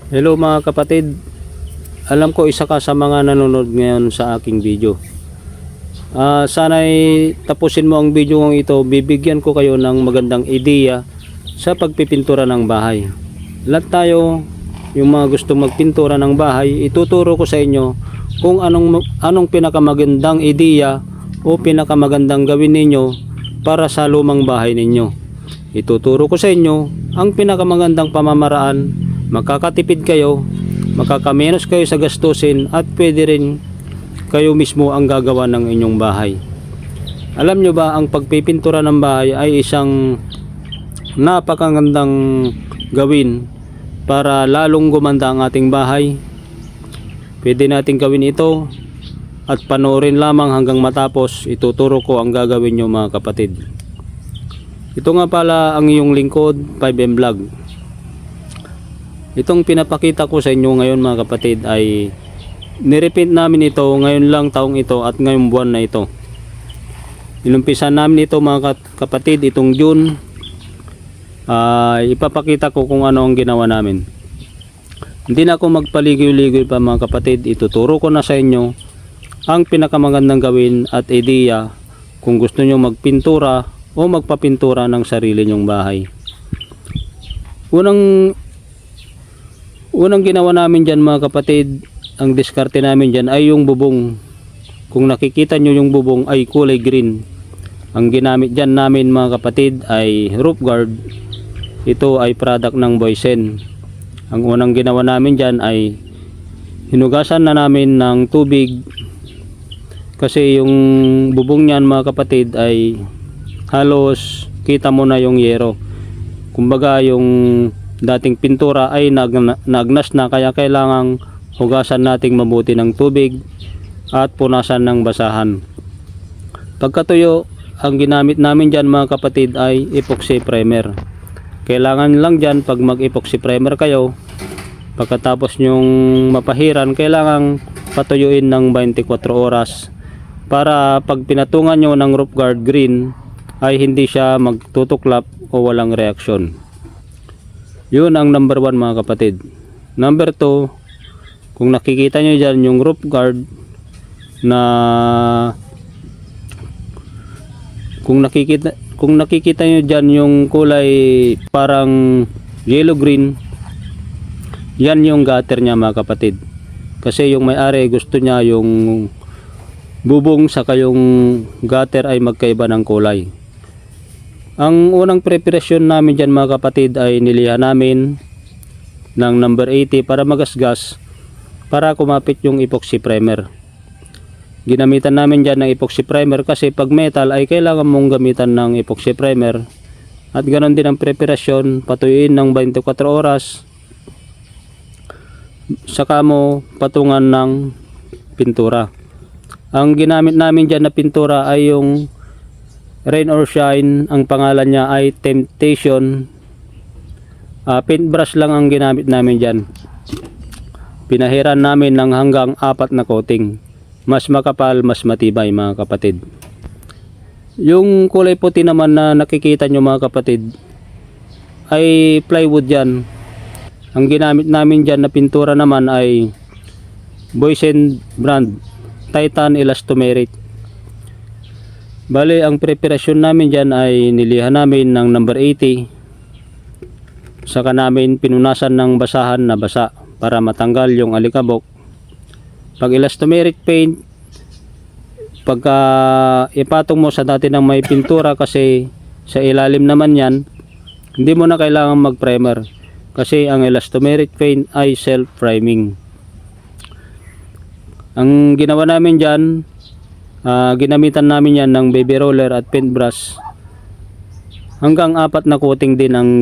Hello mga kapatid, alam ko isa ka sa mga nanonood ngayon sa aking video. Sana'y tapusin mo ang video ng ito, bibigyan ko kayo ng magandang ideya sa pagpipintura ng bahay. Lahat tayo, yung mga gustong magpintura ng bahay, ituturo ko sa inyo kung anong pinakamagandang ideya o pinakamagandang gawin ninyo para sa lumang bahay ninyo. Ituturo ko sa inyo ang pinakamagandang pamamaraan. Makakatipid kayo, makakamenos kayo sa gastusin at pwede rin kayo mismo ang gagawa ng inyong bahay. Alam nyo ba, ang pagpipintura ng bahay ay isang napakagandang gawin para lalong gumanda ang ating bahay. Pwede natin gawin ito at panoorin lamang hanggang matapos. Ituturo ko ang gagawin nyo mga kapatid. Ito nga pala ang iyong lingkod, 5M Vlog. Itong pinapakita ko sa inyo ngayon mga kapatid ay nirepeat namin ito ngayon lang taong ito at ngayong buwan na ito. Inumpisa namin ito mga kapatid itong June. Ipapakita ko kung ano ang ginawa namin. Hindi na ako magpaligoy-ligoy pa mga kapatid. Ituturo ko na sa inyo ang pinakamagandang gawin at ideya kung gusto nyo magpintura o magpapintura ng sarili nyong bahay. Unang ginawa namin dyan mga kapatid, ang diskarte namin dyan ay yung bubong. Kung nakikita nyo yung bubong ay kulay green. Ang ginamit dyan namin mga kapatid ay roof guard. Ito ay product ng Boysen. Ang unang ginawa namin dyan ay hinugasan na namin ng tubig. Kasi yung bubong nyan mga kapatid ay halos kita mo na yung yero. Kumbaga yung dating pintura ay nagnas na, kaya kailangang hugasan nating mabuti ng tubig at punasan ng basahan. Pagkatuyo, ang ginamit namin dyan mga kapatid ay epoxy primer. Kailangan lang dyan pag mag epoxy primer kayo, pagkatapos nyong mapahiran, kailangang patuyuin ng 24 oras para pag pinatungan nyo ng roof guard green ay hindi siya magtutuklap o walang reaksyon. Yun ang number 1 mga kapatid. Number 2, kung nakikita nyo dyan yung roof guard na kung nakikita nyo dyan yung kulay parang yellow green, yan yung gutter nya mga kapatid. Kasi yung may-ari gusto niya yung bubong saka yung gutter ay magkaiba ng kulay. Ang unang preparasyon namin dyan mga kapatid ay nilihan namin ng number 80 para magasgas, para kumapit yung epoxy primer. Ginamitan namin dyan ng epoxy primer kasi pag metal ay kailangan mong gamitan ng epoxy primer. At ganoon din ang preparasyon, patuyuin ng 24 oras, saka mo patungan ng pintura. Ang ginamit namin dyan na pintura ay yung Rain or Shine, ang pangalan niya ay Temptation. Paintbrush lang ang ginamit namin dyan. Pinahiran namin ng hanggang 4 na coating. Mas makapal, mas matibay mga kapatid. Yung kulay puti naman na nakikita nyo mga kapatid ay plywood yan. Ang ginamit namin dyan na pintura naman ay Boysen brand Titan Elastomeric. Bale, ang preparasyon namin dyan ay nilihan namin ng number 80. Saka namin pinunasan ng basahan na basa para matanggal yung alikabok. Pag elastomeric paint, pagka ipatong mo sa dati ng may pintura kasi sa ilalim naman yan, hindi mo na kailangan mag-primer. Kasi ang elastomeric paint ay self-priming. Ang ginawa namin dyan, ginamitan namin yan ng baby roller at paintbrush. Hanggang 4 na coating din ang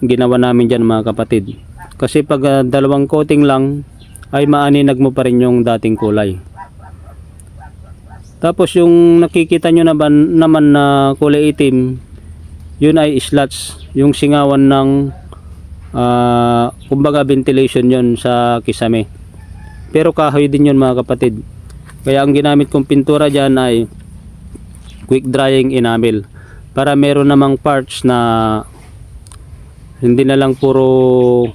ginawa namin dyan mga kapatid. Kasi pag 2 coating lang ay maaninag mo pa rin yung dating kulay. Tapos yung nakikita nyo naman na kulay itim, yun ay slats, yung singawan ng kumbaga ventilation yun sa kisame. Pero kahoy din yun mga kapatid. Kaya ang ginamit kong pintura dyan ay quick drying enamel, para meron namang parts na hindi na lang puro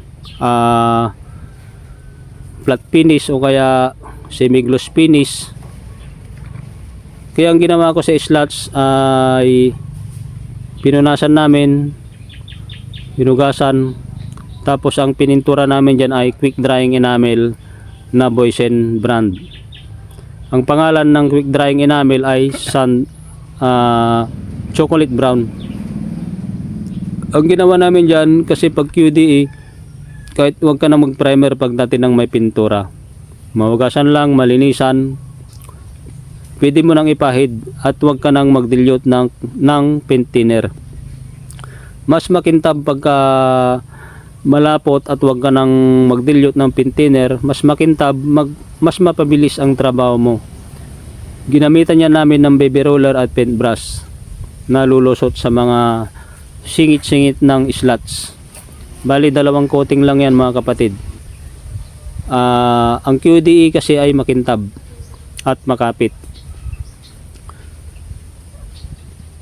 flat finish o kaya semi-gloss finish. Kaya ang ginawa ko sa slots ay pinunasan namin, hinugasan, tapos ang pinintura namin dyan ay quick drying enamel na Boysen brand. Ang pangalan ng quick drying enamel ay chocolate brown. Ang ginawa namin dyan, kasi pag QDE, kahit huwag ka na mag primer pagdating ng may pintura, mahugasan lang, malinisan, pwede mo nang ipahid at huwag ka nang mag-dilute ng paint thinner. Mas makintab pagka malapot at huwag ka nang mag-dilute ng paint thinner, mas makintab, mas mapabilis ang trabaho mo. Ginamitan niya namin ng baby roller at paintbrush na lulusot sa mga singit-singit ng slots. Bali 2 coating lang yan mga kapatid. Ang QDE kasi ay makintab at makapit.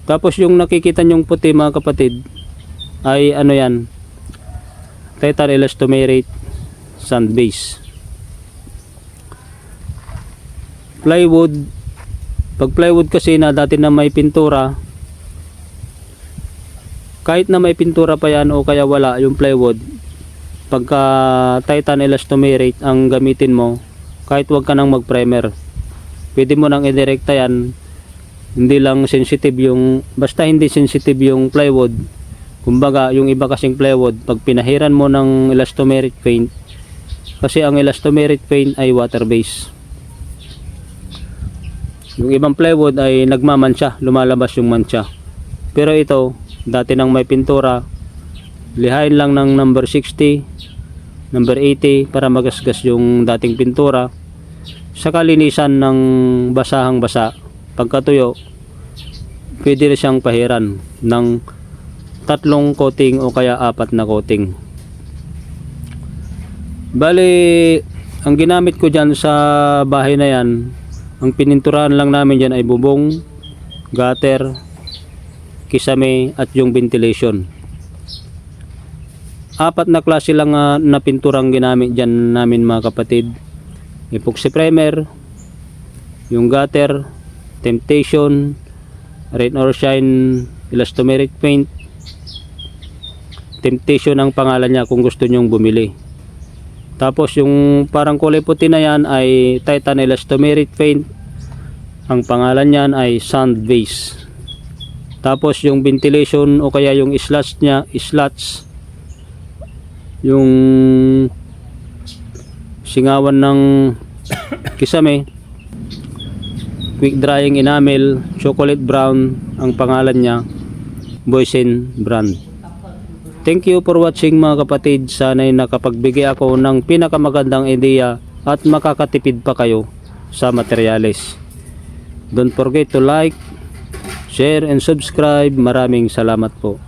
Tapos yung nakikita nyong puti mga kapatid ay ano yan, Titan Elastomeric Sand Base. Plywood, pag plywood kasi na dati na may pintura, kahit na may pintura pa yan o kaya wala yung plywood, pagka Titan Elastomeric ang gamitin mo, kahit wag ka nang mag primer, pwede mo nang idirekta yan. Hindi lang sensitive yung, basta hindi sensitive yung plywood. Kumbaga yung iba kasing plywood, pag pinahiran mo ng elastomeric paint, kasi ang elastomeric paint ay water base, yung ibang plywood ay nagmamansya, lumalabas yung mancha. Pero ito, dati nang may pintura, lihain lang ng number 60, number 80 para magasgas yung dating pintura. Sa kalinisan ng basahang basa, pagkatuyo, pwede rin siyang pahiran ng 3 coating o kaya 4 na coating. Bali, ang ginamit ko dyan sa bahay na yan, ang pininturahan lang namin dyan ay bubong, gutter, kisame at yung ventilation. 4 na klase lang na pinturang ginamit dyan namin mga kapatid. Epoxy primer, yung gutter, Temptation, Rain or Shine Elastomeric Paint. Temptation ang pangalan niya kung gusto nyong bumili. Tapos yung parang kulay puti na yan ay Titan Elastomeric Paint. Ang pangalan niyan ay Sand Base. Tapos yung ventilation o kaya yung slots niya, yung singawan ng kisame, quick drying enamel, chocolate brown ang pangalan niya, Boysen brand. Thank you for watching mga kapatid. Sana'y nakapagbigay ako ng pinakamagandang ideya at makakatipid pa kayo sa materyales. Don't forget to like, share and subscribe. Maraming salamat po.